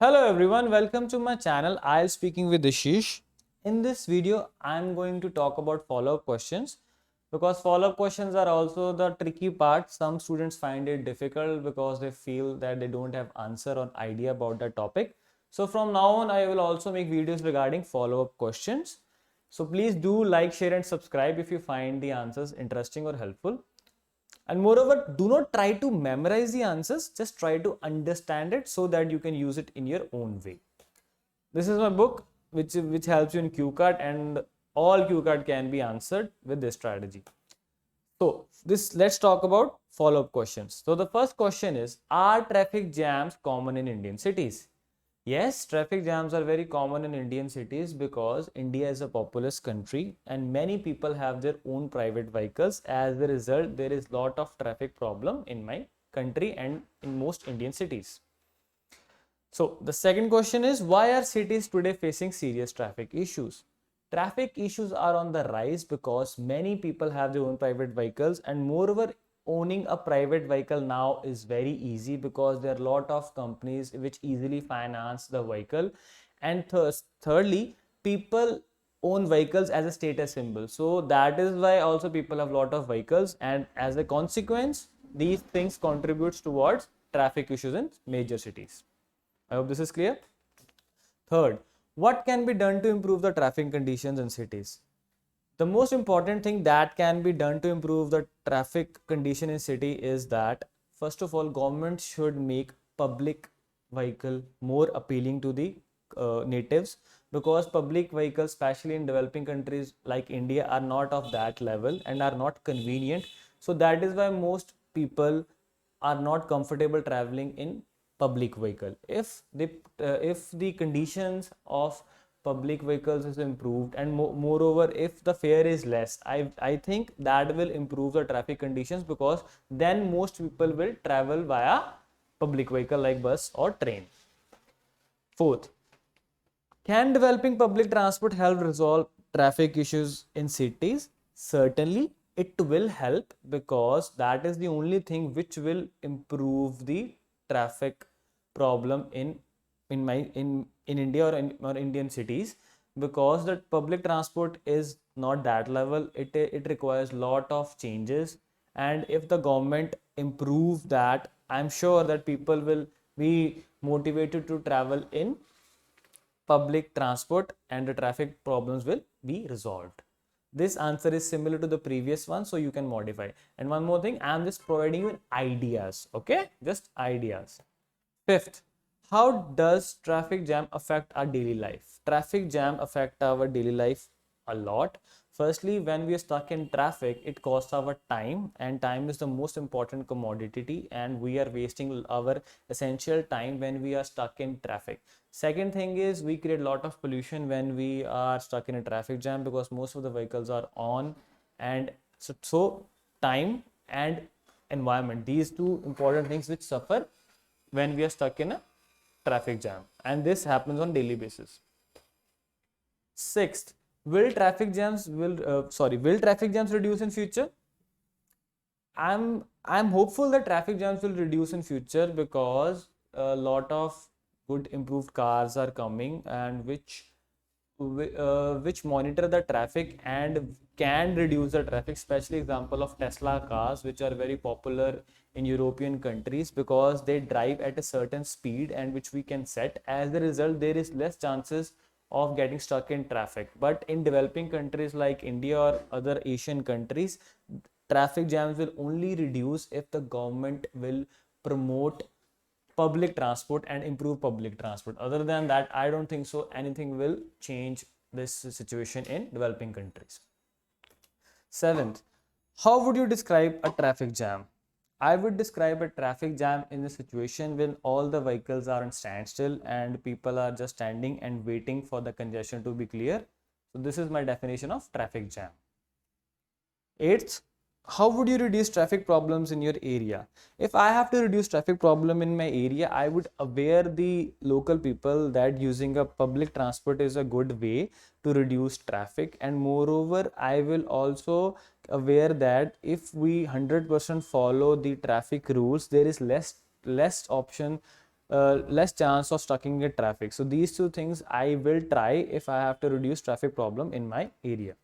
Hello everyone, welcome to my channel IELTS Speaking with Ashish. In this video, I'm going to talk about follow-up questions because follow-up questions are also the tricky part. Some students find it difficult because they feel that they don't have answer or idea about the topic. So from now on, I will also make videos regarding follow-up questions. So please do like, share and subscribe if you find the answers interesting or helpful. And moreover, do not try to memorize the answers, just try to understand it so that you can use it in your own way. This is my book which helps you in CUECARD, and all CUECARD can be answered with this strategy. So let's talk about follow-up questions. So the first question is, are traffic jams common in Indian cities? Yes, traffic jams are very common in Indian cities because India is a populous country and many people have their own private vehicles. As a result, there is lot of traffic problem in my country and in most Indian cities. So the second question is, why are cities today facing serious traffic issues? Traffic issues are on the rise because many people have their own private vehicles, and moreover, owning a private vehicle now is very easy because there are a lot of companies which easily finance the vehicle. And thirdly, people own vehicles as a status symbol, so that is why also people have a lot of vehicles, and as a consequence these things contributes towards traffic issues in major cities. I hope this is clear. Third, what can be done to improve the traffic conditions in cities? The most important thing that can be done to improve the traffic condition in city is that first of all, government should make public vehicle more appealing to the natives, because public vehicles, especially in developing countries like India, are not of that level and are not convenient. So that is why most people are not comfortable traveling in public vehicle. If the conditions of public vehicles is improved, and moreover if the fare is less, I think that will improve the traffic conditions, because then most people will travel via public vehicle like bus or train. Fourth, can developing public transport help resolve traffic issues in cities? Certainly, it will help, because that is the only thing which will improve the traffic problem in India or Indian cities, because the public transport is not that level. It requires lot of changes, and if the government improve that, I'm sure that people will be motivated to travel in public transport and the traffic problems will be resolved. This answer is similar to the previous one, so you can modify. And one more thing, I'm just providing you ideas, okay? Just ideas. Fifth, how does traffic jam affect our daily life? Traffic jam affect our daily life a lot. Firstly, when we are stuck in traffic, it costs our time, and time is the most important commodity, and we are wasting our essential time when we are stuck in traffic. Second thing is, we create a lot of pollution when we are stuck in a traffic jam, because most of the vehicles are on, and so time and environment, these two important things which suffer when we are stuck in a traffic jam, and this happens on daily basis. Sixth, will traffic jams reduce in future? I'm hopeful that traffic jams will reduce in future, because a lot of good improved cars are coming, and which monitor the traffic and can reduce the traffic, especially example of Tesla cars, which are very popular in European countries because they drive at a certain speed and which we can set. As a result, there is less chances of getting stuck in traffic. But in developing countries like India or other Asian countries, traffic jams will only reduce if the government will promote public transport and improve public transport. Other than that, I don't think so anything will change this situation in developing countries. Seventh, how would you describe a traffic jam? I would describe a traffic jam in a situation when all the vehicles are on standstill and people are just standing and waiting for the congestion to be clear. So this is my definition of traffic jam. Eighth, how would you reduce traffic problems in your area? If I have to reduce traffic problem in my area, I would aware the local people that using a public transport is a good way to reduce traffic, and moreover I will also aware that if we 100% follow the traffic rules, there is less option less chance of stuck in traffic. So these two things I will try if I have to reduce traffic problem in my area.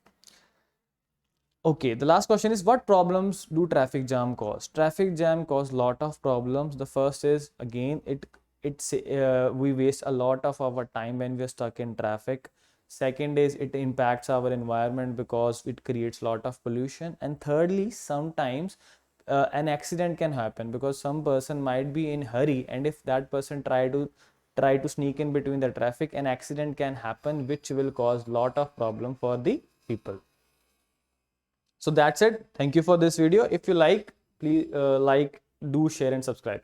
Okay, the last question is, what problems do traffic jam cause? Traffic jam cause lot of problems. The first is, again, we waste a lot of our time when we are stuck in traffic. Second is, it impacts our environment because it creates lot of pollution. And thirdly, sometimes an accident can happen because some person might be in hurry, and if that person try to sneak in between the traffic, an accident can happen which will cause lot of problem for the people. So that's it. Thank you for this video. If you like, please like, do, share and subscribe.